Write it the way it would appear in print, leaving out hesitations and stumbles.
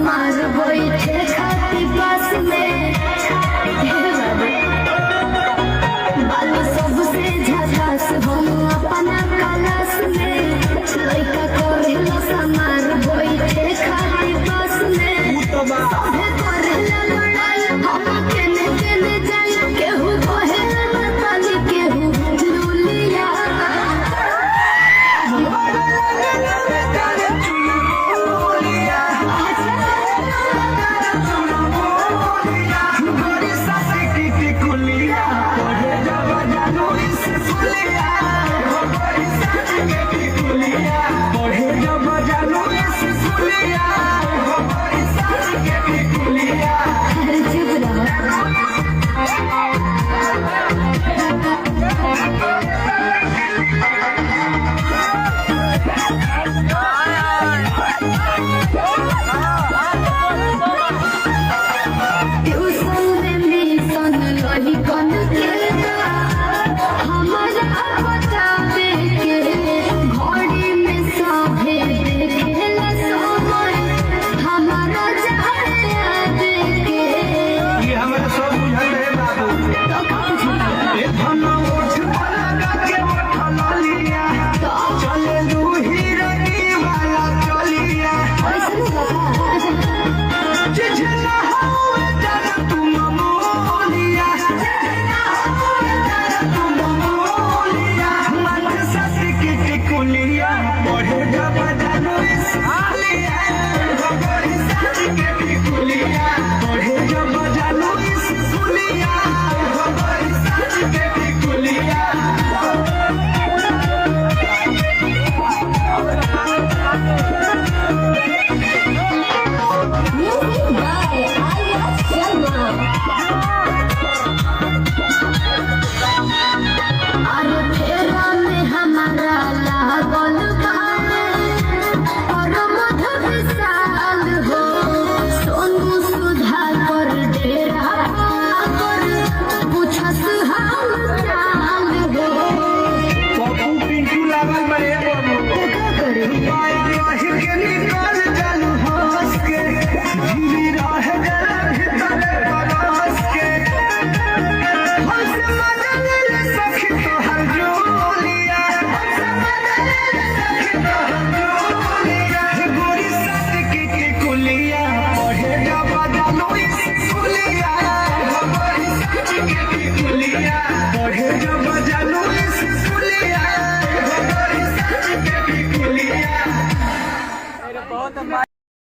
समाज बैठे खाती पास में बाल सबसे झकास हम अपना क्लास में लड़का करेला समाज बैठे खाती पास में सभे करेला लड़ाई हम केने केने जाई केहू कहेला बताली केहू लुलिया Oh!